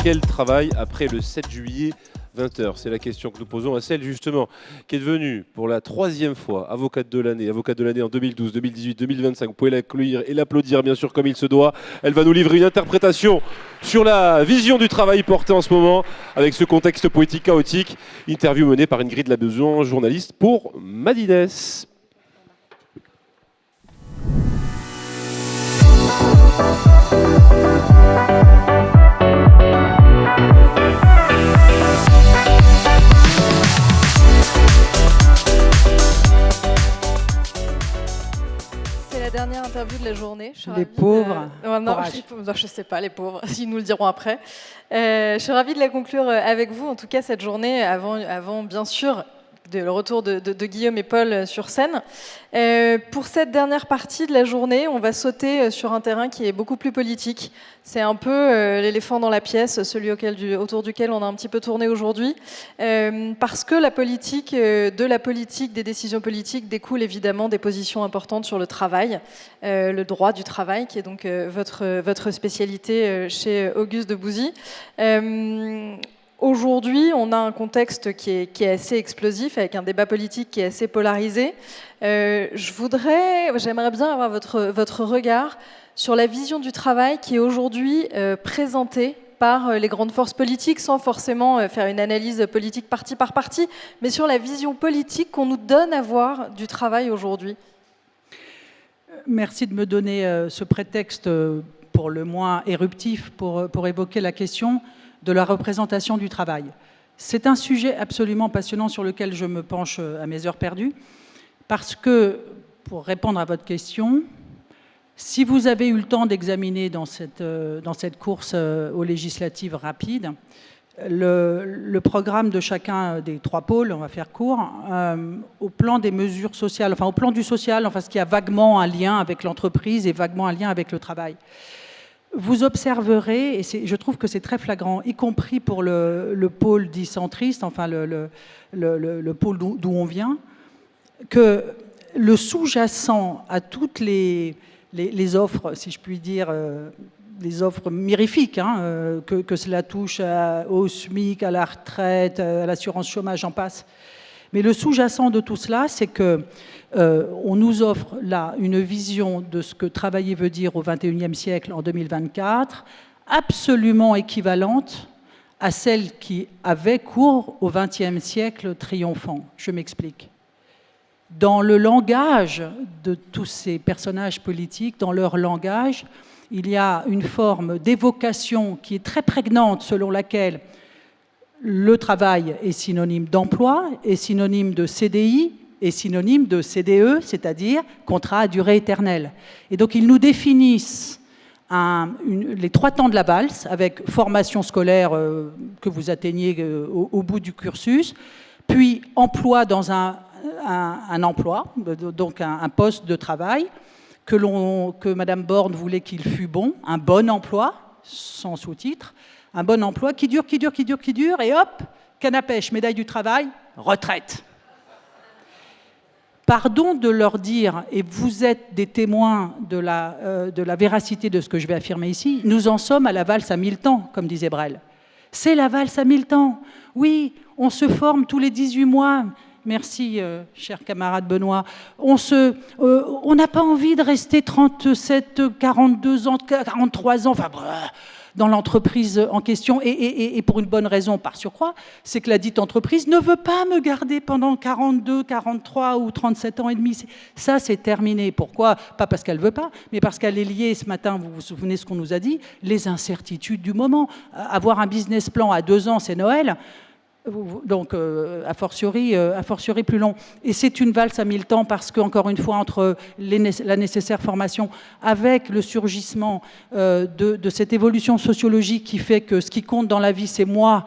quel travail après le 7 juillet 20h? C'est la question que nous posons à celle justement qui est devenue pour la 3e fois avocate de l'année en 2012, 2018, 2025. Vous pouvez l'accueillir et l'applaudir bien sûr comme il se doit. Elle va nous livrer une interprétation sur la vision du travail portée en ce moment avec ce contexte poétique chaotique. Interview menée par Ingrid Labeson, journaliste pour Madines. La dernière interview de la journée. Les pauvres. Non, je sais pas, les pauvres, ils nous le diront après. Je suis ravie de la conclure avec vous, en tout cas cette journée, avant bien sûr le retour de Guillaume et Paul sur scène. Pour cette dernière partie de la journée, on va sauter sur un terrain qui est beaucoup plus politique. C'est un peu l'éléphant dans la pièce, celui autour duquel on a un petit peu tourné aujourd'hui, parce que de la politique, des décisions politiques, découlent évidemment des positions importantes sur le travail, le droit du travail, qui est donc votre spécialité chez Auguste de Bouzy. Aujourd'hui, on a un contexte qui est assez explosif, avec un débat politique qui est assez polarisé. J'aimerais bien avoir votre regard sur la vision du travail qui est aujourd'hui présentée par les grandes forces politiques, sans forcément faire une analyse politique parti par parti, mais sur la vision politique qu'on nous donne à voir du travail aujourd'hui. Merci de me donner ce prétexte pour le moins éruptif pour évoquer la question de la représentation du travail. C'est un sujet absolument passionnant sur lequel je me penche à mes heures perdues, parce que, pour répondre à votre question, si vous avez eu le temps d'examiner dans cette course aux législatives rapides le programme de chacun des 3 pôles, on va faire court, au plan des mesures sociales, enfin au plan du social, enfin ce qui a vaguement un lien avec l'entreprise et vaguement un lien avec le travail, vous observerez, et je trouve que c'est très flagrant, y compris pour le pôle dit centriste, enfin le pôle d'où on vient, que le sous-jacent à toutes les offres, si je puis dire, les offres mirifiques, hein, que cela touche au SMIC, à la retraite, à l'assurance chômage, j'en passe. Mais le sous-jacent de tout cela, c'est que on nous offre là une vision de ce que travailler veut dire au XXIe siècle en 2024, absolument équivalente à celle qui avait cours au XXe siècle triomphant. Je m'explique. Dans le langage de tous ces personnages politiques, dans leur langage, il y a une forme d'évocation qui est très prégnante selon laquelle le travail est synonyme d'emploi, est synonyme de CDI, est synonyme de CDE, c'est-à-dire contrat à durée éternelle. Et donc ils nous définissent les 3 temps de la valse, avec formation scolaire que vous atteignez au bout du cursus, puis emploi dans un emploi, donc un poste de travail, que Madame Borne voulait qu'il fût bon, un bon emploi, sans sous-titre, un bon emploi qui dure, et hop, canne à pêche, médaille du travail, retraite. Pardon de leur dire, et vous êtes des témoins de la véracité de ce que je vais affirmer ici, nous en sommes à la valse à 1000 temps, comme disait Brel. C'est la valse à 1000 temps. Oui, on se forme tous les 18 mois. Merci, cher camarade Benoît. On n'a pas envie de rester 37, 42 ans, 43 ans, enfin bref, dans l'entreprise en question, et pour une bonne raison par surcroît, c'est que la dite entreprise ne veut pas me garder pendant 42, 43 ou 37 ans et demi. Ça, c'est terminé. Pourquoi? Pas parce qu'elle ne veut pas, mais parce qu'elle est liée, ce matin, vous vous souvenez ce qu'on nous a dit, les incertitudes du moment. Avoir un business plan à 2 ans, c'est Noël. Donc, a fortiori plus long. Et c'est une valse à 1000 temps parce qu'encore une fois, entre la nécessaire formation, avec le surgissement de cette évolution sociologique qui fait que ce qui compte dans la vie, c'est moi,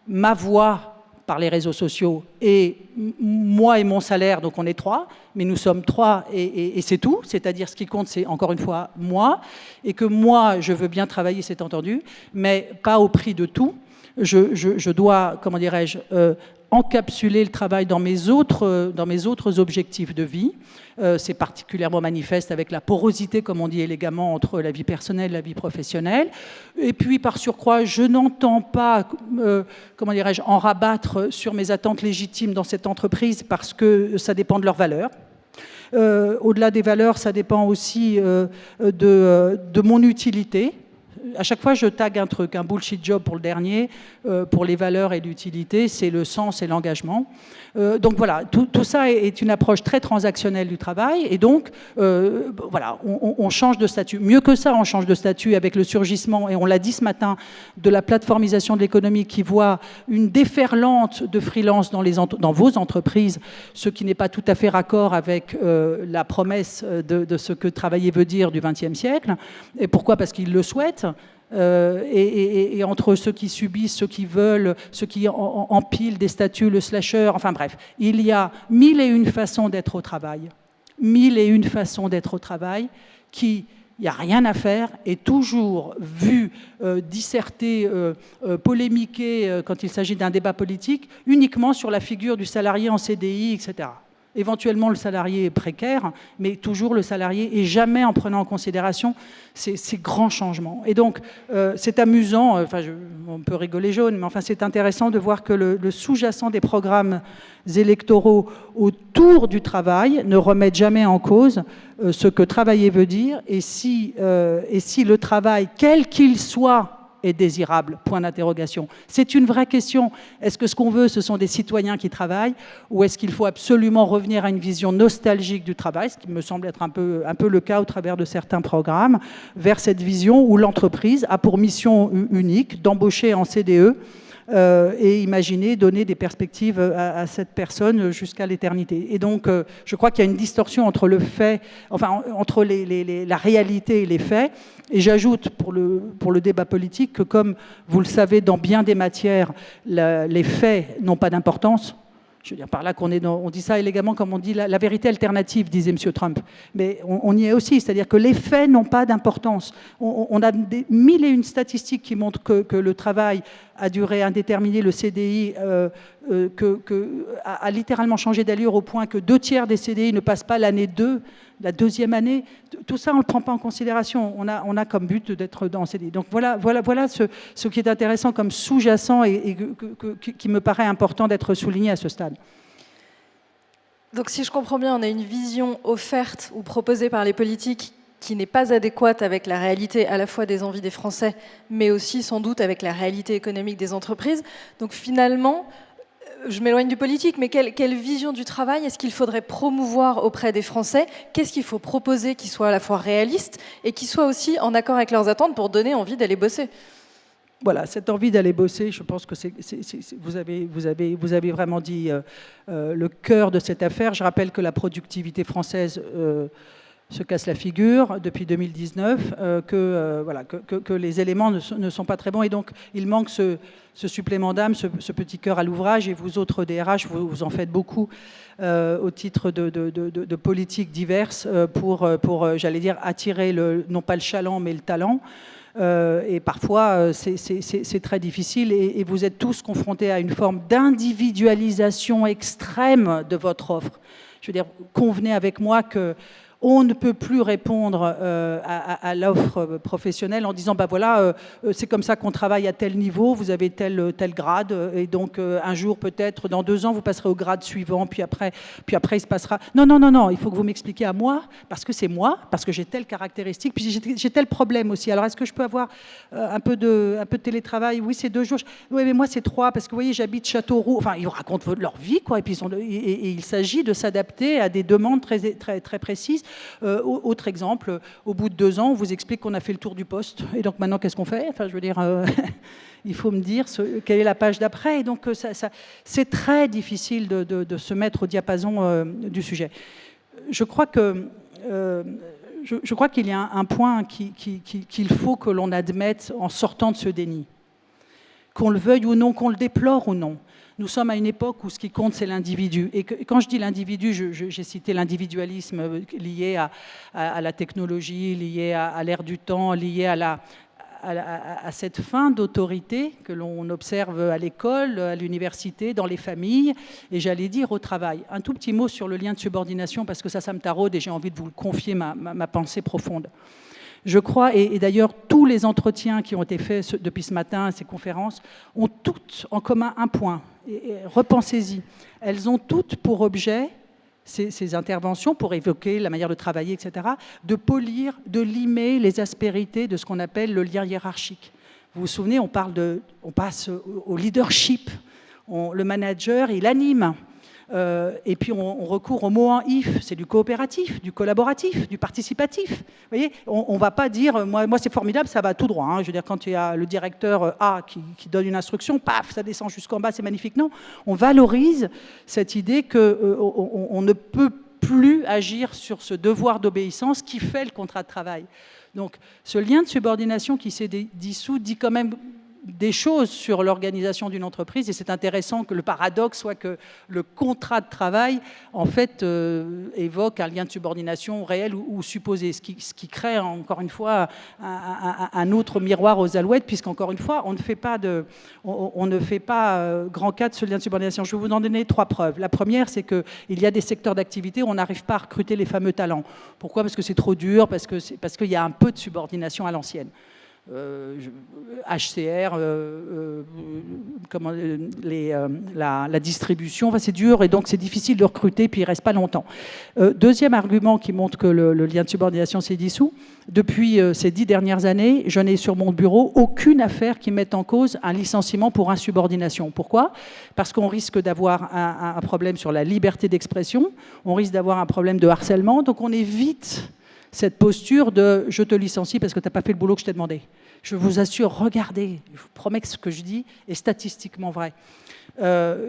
ma voix par les réseaux sociaux, et moi et mon salaire, donc on est 3, mais nous sommes 3 et c'est tout, c'est-à-dire ce qui compte, c'est encore une fois moi, et que moi, je veux bien travailler, c'est entendu, mais pas au prix de tout. Je dois, comment dirais-je, encapsuler le travail dans mes autres objectifs de vie. C'est particulièrement manifeste avec la porosité, comme on dit élégamment, entre la vie personnelle et la vie professionnelle. Et puis, par surcroît, je n'entends pas, comment dirais-je, en rabattre sur mes attentes légitimes dans cette entreprise parce que ça dépend de leurs valeurs. Au-delà des valeurs, ça dépend aussi de mon utilité. À chaque fois, je tag un truc, un bullshit job pour le dernier, pour les valeurs et l'utilité, c'est le sens et l'engagement. Donc voilà, tout ça est une approche très transactionnelle du travail, et donc voilà, on change de statut. Mieux que ça, on change de statut avec le surgissement, et on l'a dit ce matin, de la plateformisation de l'économie qui voit une déferlante de freelance dans vos entreprises, ce qui n'est pas tout à fait raccord avec la promesse de ce que travailler veut dire du XXe siècle. Et pourquoi? Parce qu'ils le souhaitent. Et entre ceux qui subissent, ceux qui veulent, ceux qui empilent des statuts, le slasher, enfin bref, il y a 1001 façons d'être au travail. 1001 façons d'être au travail qui, il n'y a rien à faire, est toujours vu, disserté, polémiqué quand il s'agit d'un débat politique, uniquement sur la figure du salarié en CDI, etc. Éventuellement, le salarié est précaire, mais toujours le salarié, et jamais en prenant en considération ces grands changements. Et donc, c'est amusant, enfin, on peut rigoler jaune, mais enfin, c'est intéressant de voir que le sous-jacent des programmes électoraux autour du travail ne remettent jamais en cause ce que travailler veut dire, et si le travail, quel qu'il soit, est désirable, point d'interrogation. C'est une vraie question. Est-ce que ce qu'on veut, ce sont des citoyens qui travaillent, ou est-ce qu'il faut absolument revenir à une vision nostalgique du travail, ce qui me semble être un peu le cas au travers de certains programmes, vers cette vision où l'entreprise a pour mission unique d'embaucher en CDE et imaginer donner des perspectives à cette personne jusqu'à l'éternité. Et donc, je crois qu'il y a une distorsion entre le fait, enfin, entre la réalité et les faits. Et j'ajoute pour le débat politique que, comme vous le savez, dans bien des matières, les faits n'ont pas d'importance. Je veux dire par là on dit ça élégamment comme on dit la vérité alternative, disait M. Trump. Mais on y est aussi, c'est-à-dire que les faits n'ont pas d'importance. On a des 1001 statistiques qui montrent que le travail à durée indéterminée, le CDI, a littéralement changé d'allure au point que 2/3 des CDI ne passent pas l'année 2, la deuxième année. Tout ça, on ne le prend pas en considération. On a comme but d'être dans CDI. Donc voilà ce qui est intéressant comme sous-jacent et qui me paraît important d'être souligné à ce stade. Donc si je comprends bien, on a une vision offerte ou proposée par les politiques qui n'est pas adéquate avec la réalité à la fois des envies des Français, mais aussi sans doute avec la réalité économique des entreprises. Donc finalement, je m'éloigne du politique, mais quelle vision du travail est-ce qu'il faudrait promouvoir auprès des Français? Qu'est-ce qu'il faut proposer qui soit à la fois réaliste et qui soit aussi en accord avec leurs attentes pour donner envie d'aller bosser? Voilà, cette envie d'aller bosser, je pense que vous avez vraiment dit le cœur de cette affaire. Je rappelle que la productivité française se casse la figure depuis 2019, que les éléments ne sont pas très bons, et donc il manque ce supplément d'âme, ce petit cœur à l'ouvrage, et vous autres DRH, vous en faites beaucoup au titre de politiques diverses pour j'allais dire, attirer non pas le chaland, mais le talent. Et parfois, c'est très difficile, et vous êtes tous confrontés à une forme d'individualisation extrême de votre offre. Je veux dire, convenez avec moi que on ne peut plus répondre à l'offre professionnelle en disant bah voilà, c'est comme ça qu'on travaille à tel niveau, vous avez tel grade, et donc un jour peut-être, dans 2 ans, vous passerez au grade suivant, puis après il se passera. Non, il faut que vous m'expliquiez à moi, parce que c'est moi, parce que j'ai telle caractéristique, puis j'ai tel problème aussi. Alors est-ce que je peux avoir un peu de télétravail? Oui, c'est 2 jours. Oui, mais moi c'est 3, parce que vous voyez, j'habite Châteauroux. Enfin, ils vous racontent leur vie, quoi, et puis il s'agit de s'adapter à des demandes très précises. Autre exemple, au bout de 2 ans, on vous explique qu'on a fait le tour du poste. Et donc maintenant, qu'est-ce qu'on fait? Enfin, je veux dire, il faut me dire quelle est la page d'après. Et donc, c'est très difficile de se mettre au diapason du sujet. Je crois qu'il y a un point qu'il faut que l'on admette en sortant de ce déni. Qu'on le veuille ou non, qu'on le déplore ou non. Nous sommes à une époque où ce qui compte, c'est l'individu. Et quand je dis l'individu, j'ai cité l'individualisme lié à la technologie, lié à l'ère du temps, lié à à cette fin d'autorité que l'on observe à l'école, à l'université, dans les familles, et j'allais dire au travail. Un tout petit mot sur le lien de subordination, parce que ça me taraude et j'ai envie de vous le confier, ma pensée profonde. Je crois, et d'ailleurs tous les entretiens qui ont été faits depuis ce matin, ces conférences, ont toutes en commun un point, et repensez-y. Elles ont toutes pour objet, ces interventions, pour évoquer la manière de travailler, etc., de polir, de limer les aspérités de ce qu'on appelle le lien hiérarchique. Vous vous souvenez, on passe au leadership. Le manager, il anime. Et puis on recourt au mot en if, c'est du coopératif, du collaboratif, du participatif. Vous voyez, on ne va pas dire, moi c'est formidable, ça va tout droit. Hein. Je veux dire, quand il y a le directeur A qui donne une instruction, paf, ça descend jusqu'en bas, c'est magnifique. Non, on valorise cette idée qu'on ne peut plus agir sur ce devoir d'obéissance qui fait le contrat de travail. Donc ce lien de subordination qui s'est dissous dit quand même des choses sur l'organisation d'une entreprise, et c'est intéressant que le paradoxe soit que le contrat de travail, en fait, évoque un lien de subordination réel ou supposé, ce qui crée, encore une fois, un autre miroir aux alouettes, puisqu'encore une fois, on ne fait pas grand cas de ce lien de subordination. Je vais vous en donner 3 preuves. La première, c'est qu'il y a des secteurs d'activité où on n'arrive pas à recruter les fameux talents. Pourquoi ? Parce que c'est trop dur, parce qu'il y a un peu de subordination à l'ancienne. HCR, la distribution, enfin, c'est dur et donc c'est difficile de recruter, puis il ne reste pas longtemps. Deuxième argument qui montre que le lien de subordination s'est dissous, depuis ces 10 dernières années, je n'ai sur mon bureau aucune affaire qui mette en cause un licenciement pour insubordination. Pourquoi ? Parce qu'on risque d'avoir un problème sur la liberté d'expression, on risque d'avoir un problème de harcèlement, donc on évite cette posture de « je te licencie parce que tu n'as pas fait le boulot que je t'ai demandé ». Je vous assure, regardez, je vous promets que ce que je dis est statistiquement vrai.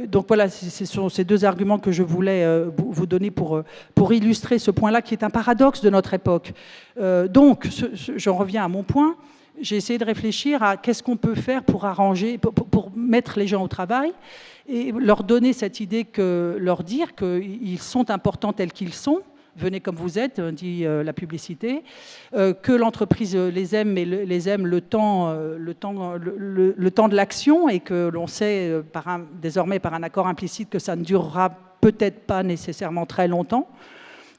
Donc voilà, ce sont ces 2 arguments que je voulais vous donner pour illustrer ce point-là qui est un paradoxe de notre époque. Donc, j'en reviens à mon point. J'ai essayé de réfléchir à qu'est-ce qu'on peut faire pour arranger, pour mettre les gens au travail et leur donner cette idée, leur dire qu'ils sont importants tels qu'ils sont. Venez comme vous êtes, dit la publicité, que l'entreprise les aime, mais les aime le temps de l'action, et que l'on sait désormais par un accord implicite que ça ne durera peut-être pas nécessairement très longtemps,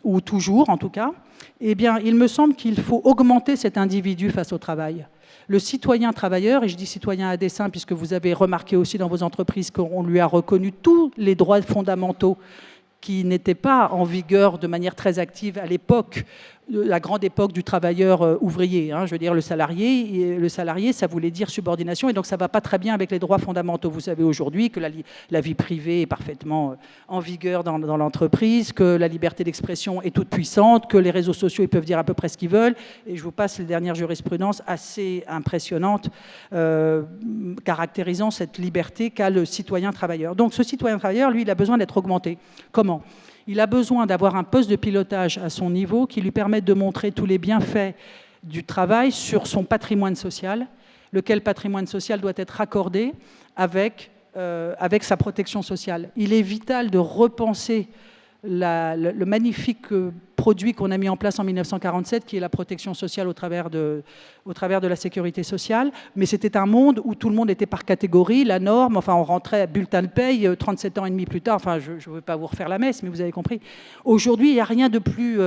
ou toujours en tout cas. Eh bien, il me semble qu'il faut augmenter cet individu face au travail. Le citoyen travailleur, et je dis citoyen à dessein puisque vous avez remarqué aussi dans vos entreprises qu'on lui a reconnu tous les droits fondamentaux qui n'étaient pas en vigueur de manière très active à l'époque, la grande époque du travailleur ouvrier. Hein, je veux dire, le salarié, ça voulait dire subordination, et donc ça ne va pas très bien avec les droits fondamentaux. Vous savez aujourd'hui que la vie privée est parfaitement en vigueur dans l'entreprise, que la liberté d'expression est toute puissante, que les réseaux sociaux ils peuvent dire à peu près ce qu'ils veulent, et je vous passe les dernières jurisprudences assez impressionnantes caractérisant cette liberté qu'a le citoyen travailleur. Donc ce citoyen travailleur, lui, il a besoin d'être augmenté. Comment ? Il a besoin d'avoir un poste de pilotage à son niveau qui lui permette de montrer tous les bienfaits du travail sur son patrimoine social, lequel patrimoine social doit être raccordé avec sa protection sociale. Il est vital de repenser le magnifique produit qu'on a mis en place en 1947, qui est la protection sociale au travers de la sécurité sociale. Mais c'était un monde où tout le monde était par catégorie, la norme, enfin on rentrait à bulletin de paye 37 ans et demi plus tard, enfin je ne veux pas vous refaire la messe, mais vous avez compris. Aujourd'hui, il n'y a rien de plus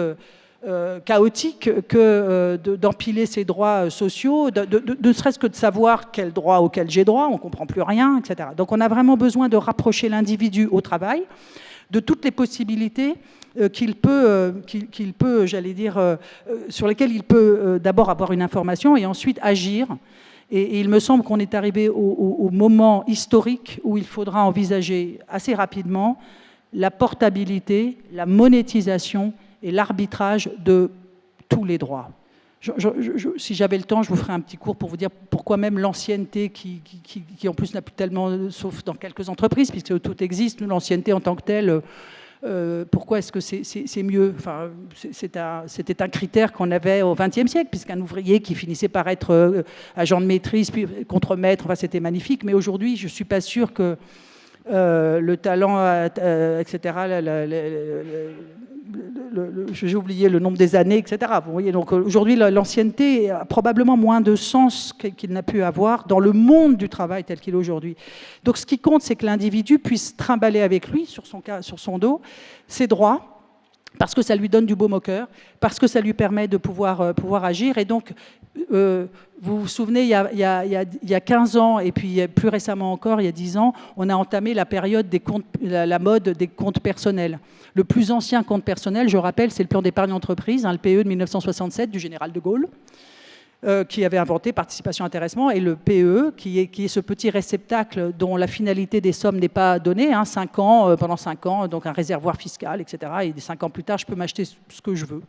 chaotique que d'empiler ses droits sociaux, ne serait-ce que de savoir quel droit auquel j'ai droit, on ne comprend plus rien, etc. Donc on a vraiment besoin de rapprocher l'individu au travail, de toutes les possibilités qu'il peut, j'allais dire, sur lesquelles il peut d'abord avoir une information et ensuite agir. Et il me semble qu'on est arrivé au moment historique où il faudra envisager assez rapidement la portabilité, la monétisation et l'arbitrage de tous les droits. Si j'avais le temps, je vous ferais un petit cours pour vous dire pourquoi même l'ancienneté, qui en plus n'a plus tellement, sauf dans quelques entreprises, puisque tout existe, l'ancienneté en tant que telle, pourquoi est-ce que c'est mieux ? Enfin, c'était un critère qu'on avait au XXe siècle, puisqu'un ouvrier qui finissait par être agent de maîtrise, puis contremaître, enfin, c'était magnifique. Mais aujourd'hui, je ne suis pas sûre que le talent, etc. J'ai oublié le nombre des années, etc. Vous voyez, donc aujourd'hui, l'ancienneté a probablement moins de sens qu'il n'a pu avoir dans le monde du travail tel qu'il est aujourd'hui. Donc ce qui compte, c'est que l'individu puisse trimballer avec lui, sur son dos, ses droits, parce que ça lui donne du baume au cœur, parce que ça lui permet de pouvoir agir. Et donc, vous vous souvenez, il y a 15 ans, et puis plus récemment encore, il y a 10 ans, on a entamé la période la mode des comptes personnels. Le plus ancien compte personnel, je rappelle, c'est le plan d'épargne entreprise, le PE de 1967 du général de Gaulle, qui avait inventé participation intéressement, et le PE, qui est ce petit réceptacle dont la finalité des sommes n'est pas donnée, 5 ans, pendant 5 ans, donc un réservoir fiscal, etc. Et 5 ans plus tard, je peux m'acheter ce que je veux.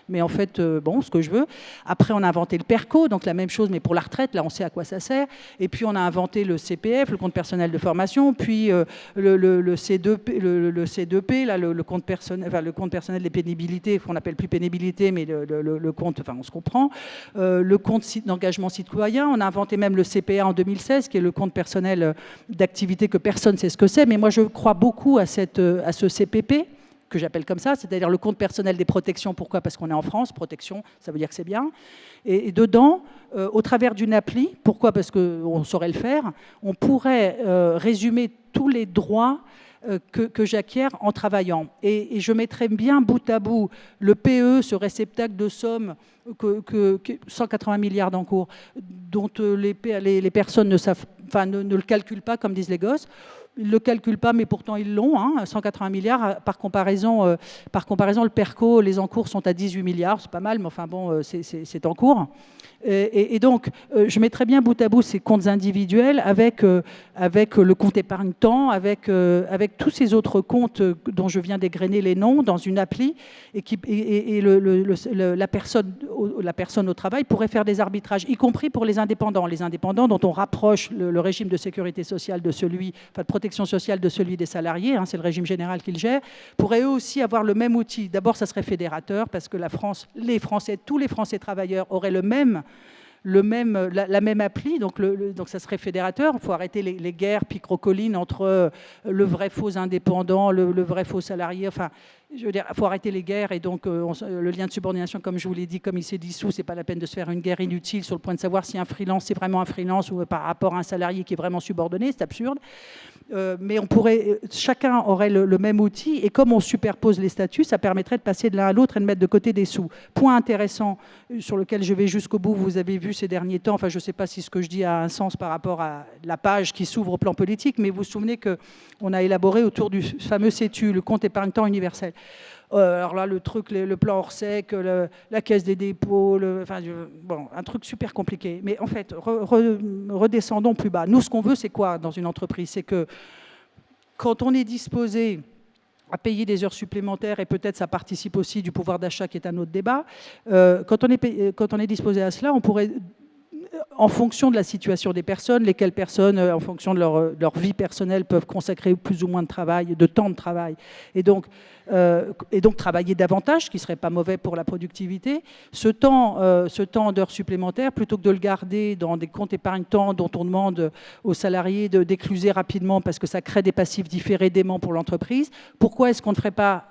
Mais en fait, ce que je veux. Après, on a inventé le PERCO, donc la même chose, mais pour la retraite. Là, on sait à quoi ça sert. Et puis, on a inventé le CPF, le compte personnel de formation, puis le C2P, là, le compte personnel des pénibilités, qu'on n'appelle plus pénibilité, mais le compte, enfin, on se comprend. Le compte d'engagement citoyen. On a inventé même le CPA en 2016, qui est le compte personnel d'activité que personne ne sait ce que c'est. Mais moi, je crois beaucoup à ce CPP, que j'appelle comme ça, c'est-à-dire le compte personnel des protections. Pourquoi ? Parce qu'on est en France, protection, ça veut dire que c'est bien. Et dedans, au travers d'une appli, pourquoi ? Parce qu'on saurait le faire, on pourrait résumer tous les droits que j'acquiers en travaillant. Et je mettrais bien bout à bout le PE, ce réceptacle de sommes, 180 milliards d'encours, dont les personnes ne le calculent pas, comme disent les gosses. Ils ne le calculent pas, mais pourtant ils l'ont, 180 milliards. Par comparaison, le PERCO, les encours sont à 18 milliards, c'est pas mal, mais enfin bon, c'est en cours. Et donc, je mettrais bien bout à bout ces comptes individuels avec le compte épargne-temps, avec tous ces autres comptes dont je viens d'égrener les noms dans une appli, et la personne au travail pourrait faire des arbitrages, y compris pour les indépendants dont on rapproche le régime de sécurité sociale de protection sociale de celui des salariés, c'est le régime général qu'ils gèrent, pourraient eux aussi avoir le même outil. D'abord, ça serait fédérateur, parce que tous les Français travailleurs auraient la même appli, donc ça serait fédérateur. Il faut arrêter les guerres picrocolines entre le vrai faux indépendant, le vrai faux salarié. Enfin, je veux dire, il faut arrêter les guerres, et donc le lien de subordination, comme je vous l'ai dit, comme il s'est dissous, c'est pas la peine de se faire une guerre inutile sur le point de savoir si un freelance c'est vraiment un freelance ou par rapport à un salarié qui est vraiment subordonné, c'est absurde. Mais chacun aurait le même outil, et comme on superpose les statuts, ça permettrait de passer de l'un à l'autre et de mettre de côté des sous. Point intéressant sur lequel je vais jusqu'au bout, vous avez vu ces derniers temps, enfin je ne sais pas si ce que je dis a un sens par rapport à la page qui s'ouvre au plan politique, mais vous vous souvenez qu'on a élaboré autour du fameux CETU, le compte épargne-temps universel. Alors là, le plan Orsec, la caisse des dépôts, un truc super compliqué. Mais en fait, redescendons plus bas. Nous, ce qu'on veut, c'est quoi dans une entreprise ? C'est que quand on est disposé à payer des heures supplémentaires, et peut-être ça participe aussi du pouvoir d'achat qui est un autre débat, quand on est disposé à cela, on pourrait, en fonction de la situation des personnes, lesquelles personnes, en fonction de leur vie personnelle, peuvent consacrer plus ou moins de temps de travail, et donc travailler davantage, ce qui ne serait pas mauvais pour la productivité. Ce temps d'heures supplémentaires, plutôt que de le garder dans des comptes épargne-temps dont on demande aux salariés d'écluser rapidement parce que ça crée des passifs différés d'aimants pour l'entreprise, pourquoi est-ce qu'on ne ferait pas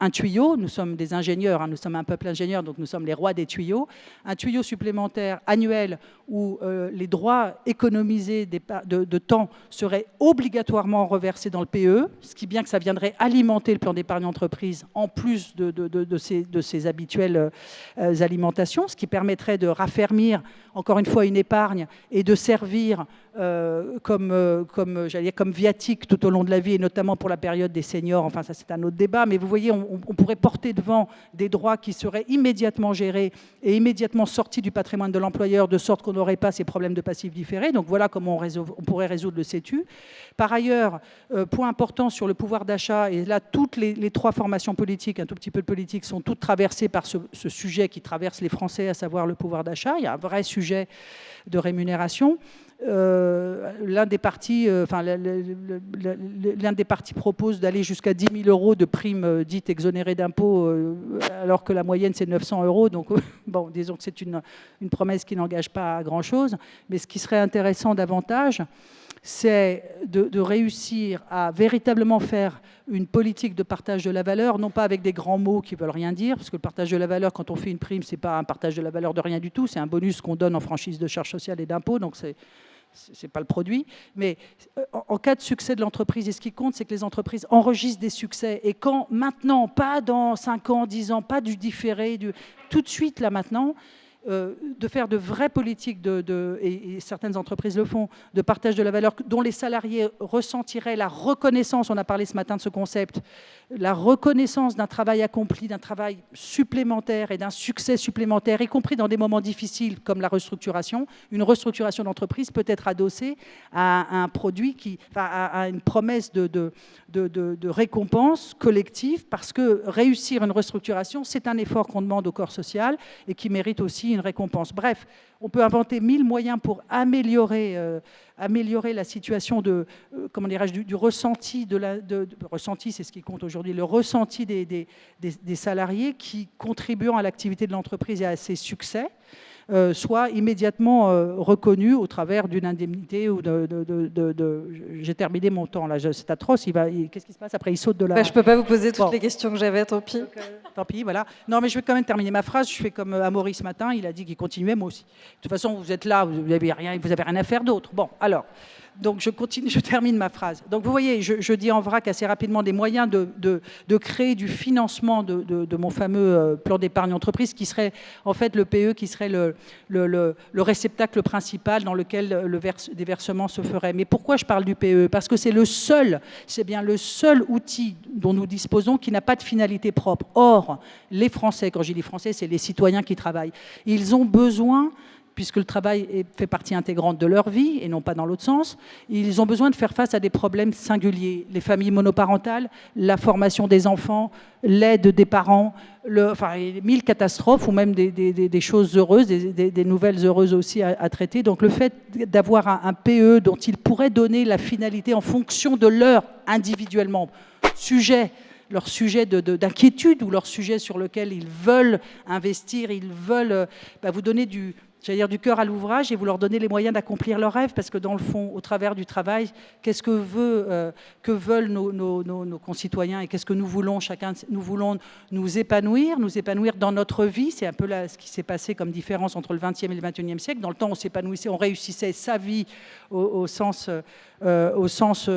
un tuyau, nous sommes des ingénieurs, nous sommes un peuple ingénieur, donc nous sommes les rois des tuyaux, un tuyau supplémentaire annuel où les droits économisés de temps seraient obligatoirement reversés dans le PE, ce qui bien que ça viendrait alimenter le plan d'épargne entreprise en plus de ces habituelles alimentations, ce qui permettrait de raffermir encore une fois une épargne et de servir comme viatique tout au long de la vie, et notamment pour la période des seniors. Enfin, ça c'est un autre débat, mais vous voyez, on pourrait porter devant des droits qui seraient immédiatement gérés et immédiatement sortis du patrimoine de l'employeur, de sorte qu'on n'aurait pas ces problèmes de passifs différés. Donc voilà comment on pourrait résoudre le CETU. Par ailleurs, point important sur le pouvoir d'achat, et là toutes les trois formations politiques, un tout petit peu de politique, sont toutes traversées par ce sujet qui traverse les Français, à savoir le pouvoir d'achat. Il y a un vrai sujet de rémunération. L'un des partis propose d'aller jusqu'à 10 000 euros de primes dites exonérées d'impôts, alors que la moyenne c'est 900 euros. Donc, bon, disons que c'est une promesse qui n'engage pas à grand-chose. Mais ce qui serait intéressant davantage, c'est de réussir à véritablement faire une politique de partage de la valeur, non pas avec des grands mots qui ne veulent rien dire, parce que le partage de la valeur, quand on fait une prime, ce n'est pas un partage de la valeur de rien du tout, c'est un bonus qu'on donne en franchise de charges sociales et d'impôts, donc c'est pas le produit. Mais en cas de succès de l'entreprise, et ce qui compte, c'est que les entreprises enregistrent des succès. Et quand maintenant, pas dans 5 ans, 10 ans, pas du différé, tout de suite, là maintenant, de faire de vraies politiques, et certaines entreprises le font, de partage de la valeur, dont les salariés ressentiraient la reconnaissance, on a parlé ce matin de ce concept, la reconnaissance d'un travail accompli, d'un travail supplémentaire et d'un succès supplémentaire, y compris dans des moments difficiles comme la restructuration. Une restructuration d'entreprise peut être adossée à un produit, à une promesse de récompense collective, parce que réussir une restructuration, c'est un effort qu'on demande au corps social et qui mérite aussi une récompense. Bref, on peut inventer 1000 moyens pour améliorer la situation comment dirais-je, du ressenti, ressenti, c'est ce qui compte aujourd'hui, le ressenti des salariés qui, contribuant à l'activité de l'entreprise et à ses succès, soit immédiatement reconnu au travers d'une indemnité ou j'ai terminé mon temps là, c'est atroce. Qu'est-ce qui se passe après? Il saute de la. Je ne peux pas vous poser toutes les questions que j'avais, tant pis. Tant pis, voilà. Non, mais je vais quand même terminer ma phrase. Je fais comme Amaury ce matin. Il a dit qu'il continuait, moi aussi. De toute façon, vous êtes là, vous n'avez rien à faire d'autre. Bon, alors. Donc, je termine ma phrase. Donc, vous voyez, je dis en vrac assez rapidement des moyens de créer du financement de mon fameux plan d'épargne entreprise, qui serait en fait le PE, qui serait le réceptacle principal dans lequel des versements se feraient. Mais pourquoi je parle du PE? Parce que c'est bien le seul outil dont nous disposons qui n'a pas de finalité propre. Or, les Français, quand je dis Français, c'est les citoyens qui travaillent. Ils ont besoin, puisque le travail fait partie intégrante de leur vie, et non pas dans l'autre sens, ils ont besoin de faire face à des problèmes singuliers. Les familles monoparentales, la formation des enfants, l'aide des parents, 1000 catastrophes, ou même des choses heureuses, des nouvelles heureuses aussi à traiter. Donc le fait d'avoir un PE dont ils pourraient donner la finalité en fonction de leur, individuellement, leur sujet d'inquiétude, ou leur sujet sur lequel ils veulent investir, ils veulent vous donner du cœur à l'ouvrage, et vous leur donnez les moyens d'accomplir leurs rêves, parce que dans le fond, au travers du travail, qu'est-ce que veulent nos concitoyens, et qu'est-ce que nous voulons chacun? Nous voulons nous épanouir dans notre vie. C'est un peu là ce qui s'est passé comme différence entre le XXe et le XXIe siècle. Dans le temps, on s'épanouissait, on réussissait sa vie au sens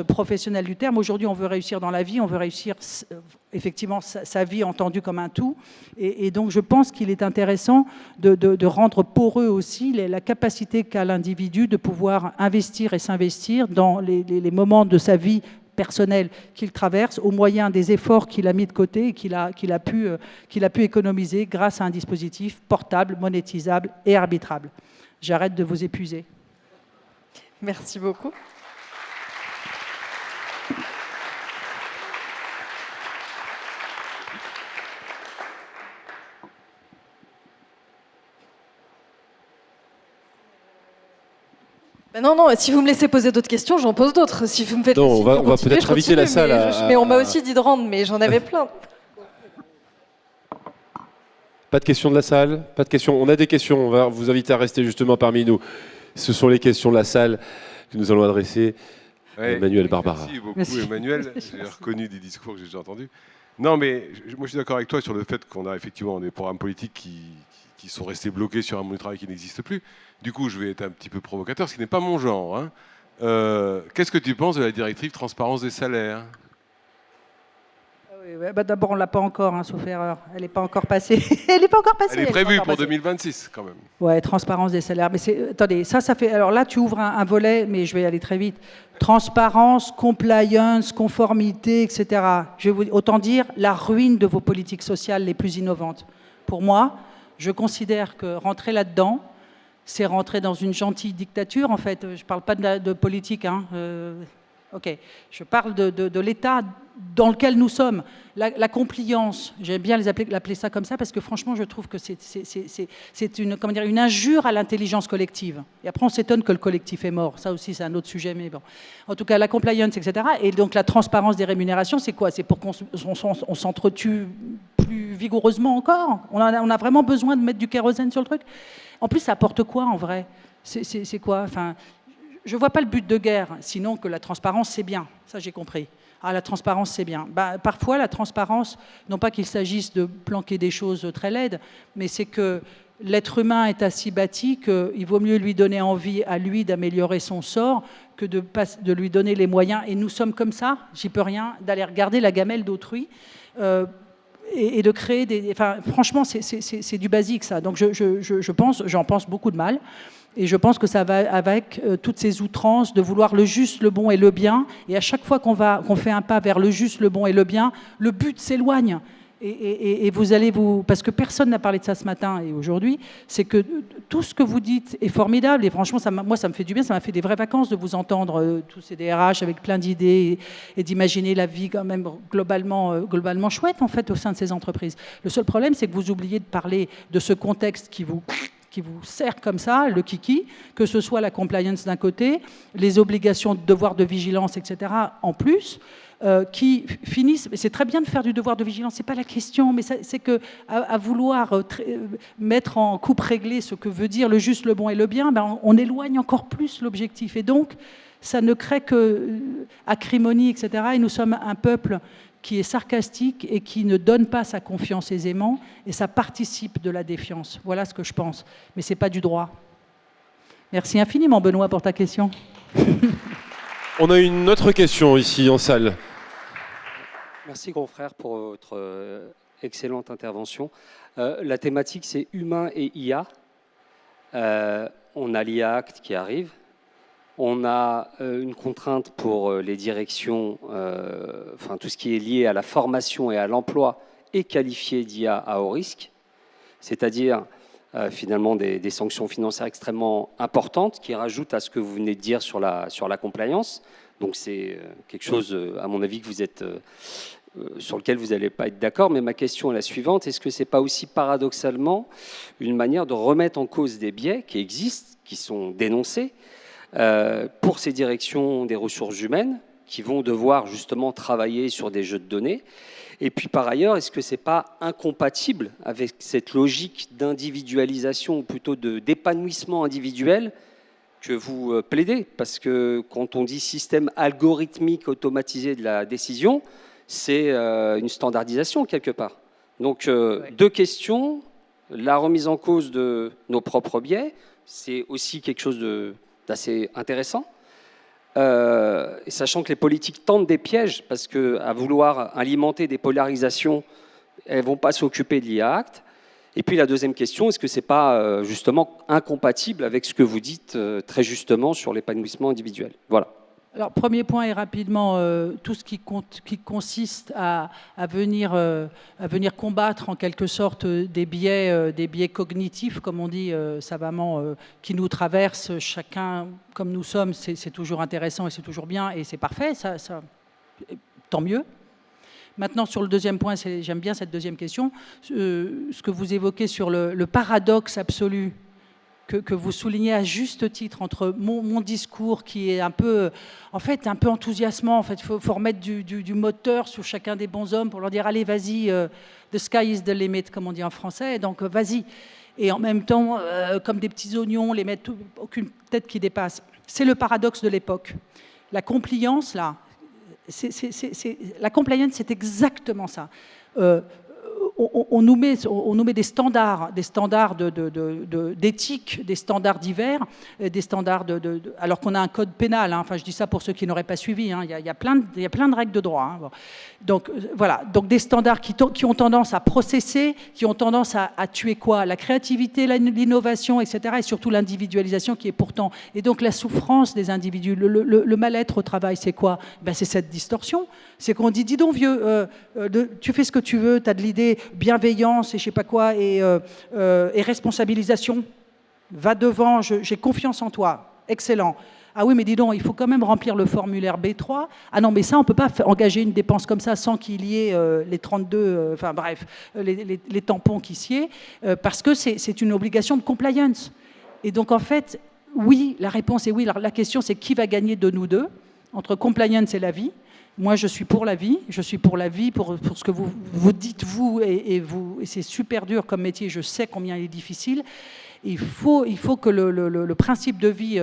professionnel du terme. Aujourd'hui, on veut réussir dans la vie, on veut réussir effectivement sa vie entendue comme un tout. Et donc, je pense qu'il est intéressant de rendre poreux aussi la capacité qu'a l'individu de pouvoir investir et s'investir dans les moments de sa vie personnelle qu'il traverse, au moyen des efforts qu'il a mis de côté et qu'il a pu économiser grâce à un dispositif portable, monétisable et arbitrable. J'arrête de vous épuiser. Merci beaucoup. Non, si vous me laissez poser d'autres questions, j'en pose d'autres. Si vous me faites on va peut-être inviter la salle mais on m'a aussi dit de rendre, mais j'en avais plein. Pas de questions de la salle? Pas de questions? On a des questions, on va vous inviter à rester justement parmi nous. Ce sont les questions de la salle que nous allons adresser à Emmanuel Barbara. Merci beaucoup, Emmanuel. J'ai reconnu des discours que j'ai déjà entendus. Non, mais moi je suis d'accord avec toi sur le fait qu'on a effectivement des programmes politiques qui sont restés bloqués sur un monde du travail qui n'existe plus. Du coup, je vais être un petit peu provocateur, ce qui n'est pas mon genre. Hein. Qu'est-ce que tu penses de la directive transparence des salaires? D'abord, on ne l'a pas encore, sauf erreur. Elle n'est pas encore passée. Elle n'est pas encore passée. Elle est prévue pour 2026, quand même. Ouais, transparence des salaires. Mais attendez, ça fait... Alors là, tu ouvres un volet, mais je vais aller très vite. Transparence, compliance, conformité, etc. Je vais autant dire la ruine de vos politiques sociales les plus innovantes. Pour moi, je considère que rentrer là-dedans, c'est rentrer dans une gentille dictature, en fait. Je ne parle pas de politique, Ok, je parle de l'état dans lequel nous sommes. La compliance, j'aime bien l'appeler ça comme ça, parce que franchement, je trouve que c'est une injure à l'intelligence collective. Et après, on s'étonne que le collectif est mort. Ça aussi, c'est un autre sujet, mais bon. En tout cas, la compliance, etc. Et donc, la transparence des rémunérations, c'est quoi? C'est pour qu'on s'entretue plus vigoureusement encore? On a vraiment besoin de mettre du kérosène sur le truc? En plus, ça apporte quoi, en vrai? C'est quoi? Enfin, je ne vois pas le but de guerre, sinon que la transparence, c'est bien. Ça, j'ai compris. Ah, la transparence, c'est bien. Parfois, la transparence, non pas qu'il s'agisse de planquer des choses très laides, mais c'est que l'être humain est ainsi bâti qu'il vaut mieux lui donner envie à lui d'améliorer son sort que de lui donner les moyens. Et nous sommes comme ça, j'y peux rien, d'aller regarder la gamelle d'autrui et de créer des... Enfin, franchement, c'est du basique, ça. Donc, j'en pense beaucoup de mal. Et je pense que ça va avec toutes ces outrances de vouloir le juste, le bon et le bien. Et à chaque fois qu'on fait un pas vers le juste, le bon et le bien, le but s'éloigne. Et vous allez parce que personne n'a parlé de ça ce matin et aujourd'hui, c'est que tout ce que vous dites est formidable. Et franchement, moi, ça me fait du bien. Ça m'a fait des vraies vacances de vous entendre, tous ces DRH avec plein d'idées et d'imaginer la vie quand même globalement chouette, en fait, au sein de ces entreprises. Le seul problème, c'est que vous oubliez de parler de ce contexte qui vous sert comme ça, le kiki, que ce soit la compliance d'un côté, les obligations de devoir de vigilance, etc., en plus, qui finissent... C'est très bien de faire du devoir de vigilance, c'est pas la question, mais c'est qu'à vouloir mettre en coupe réglée ce que veut dire le juste, le bon et le bien, on éloigne encore plus l'objectif. Et donc, ça ne crée que acrimonie, etc. Et nous sommes un peuple qui est sarcastique et qui ne donne pas sa confiance aisément, et ça participe de la défiance. Voilà ce que je pense. Mais ce n'est pas du droit. Merci infiniment, Benoît, pour ta question. On a une autre question ici en salle. Merci, confrère, pour votre excellente intervention. La thématique, c'est humain et IA. On a l'IA Act qui arrive. On a une contrainte pour les directions, enfin tout ce qui est lié à la formation et à l'emploi est qualifié d'IA à haut risque, c'est-à-dire finalement des sanctions financières extrêmement importantes qui rajoutent à ce que vous venez de dire sur la compliance. Donc c'est quelque chose, à mon avis, que vous êtes, sur lequel vous n'allez pas être d'accord. Mais ma question est la suivante. Est-ce que ce n'est pas aussi paradoxalement une manière de remettre en cause des biais qui existent, qui sont dénoncés, pour ces directions des ressources humaines qui vont devoir justement travailler sur des jeux de données? Et puis par ailleurs, est-ce que ce n'est pas incompatible avec cette logique d'individualisation ou plutôt d'épanouissement individuel que vous plaidez? Parce que quand on dit système algorithmique automatisé de la décision, c'est une standardisation quelque part. Donc deux questions. La remise en cause de nos propres biais, c'est aussi quelque chose d'assez intéressant, sachant que les politiques tentent des pièges, parce qu'à vouloir alimenter des polarisations, elles ne vont pas s'occuper de l'IA Act. Et puis la deuxième question, est-ce que ce n'est pas justement incompatible avec ce que vous dites très justement sur l'épanouissement individuel? Voilà. Alors, premier point et rapidement, tout ce qui consiste à venir combattre en quelque sorte des biais cognitifs, comme on dit savamment, qui nous traversent chacun comme nous sommes, c'est toujours intéressant et c'est toujours bien et c'est parfait, ça, tant mieux. Maintenant, sur le deuxième point, j'aime bien cette deuxième question, ce que vous évoquez sur le paradoxe absolu que vous soulignez à juste titre entre mon discours qui est un peu enthousiasmant. En fait, il faut remettre du moteur sur chacun des bons hommes pour leur dire « Allez, vas-y, the sky is the limit », comme on dit en français, donc vas-y. Et en même temps, comme des petits oignons, les mettre aucune tête qui dépasse. C'est le paradoxe de l'époque. La compliance, là, la compliance, c'est exactement ça. On nous met des standards d'éthique, des standards divers, des standards alors qu'on a un code pénal. Hein, enfin, je dis ça pour ceux qui n'auraient pas suivi. Hein, il y a plein de règles de droit. Hein, bon. Donc voilà, donc des standards qui ont tendance à processer, qui ont tendance à tuer quoi? La créativité, l'innovation, etc. Et surtout l'individualisation qui est pourtant. Et donc la souffrance des individus, le mal-être au travail, c'est quoi? Ben, c'est cette distorsion. C'est qu'on dit, dis donc vieux, tu fais ce que tu veux, tu as de l'idée, bienveillance et je sais pas quoi, et responsabilisation. Va devant, j'ai confiance en toi. Excellent. Ah oui, mais dis donc, il faut quand même remplir le formulaire B3. Ah non, mais ça, on ne peut pas engager une dépense comme ça sans qu'il y ait les 32, enfin bref, les tampons qui s'y aient, parce que c'est une obligation de compliance. Et donc, en fait, oui, la réponse est oui. La question, c'est qui va gagner de nous deux, entre compliance et la vie. Moi, je suis pour la vie, pour ce que vous dites, vous, et c'est super dur comme métier, je sais combien il est difficile. Il faut que le principe de vie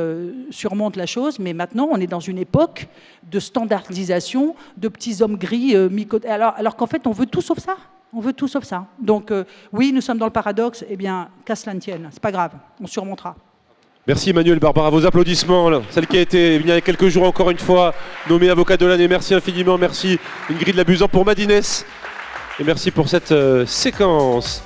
surmonte la chose, mais maintenant, on est dans une époque de standardisation, de petits hommes gris, alors qu'en fait, on veut tout sauf ça. On veut tout sauf ça. Donc, oui, nous sommes dans le paradoxe, eh bien, qu'à cela ne tienne, c'est pas grave, on surmontera. Merci Emmanuel Barbara, vos applaudissements, là. Celle qui a été, il y a quelques jours encore une fois, nommée avocate de l'année. Merci infiniment, merci Ingrid Labuzan pour Madines. Et merci pour cette séquence.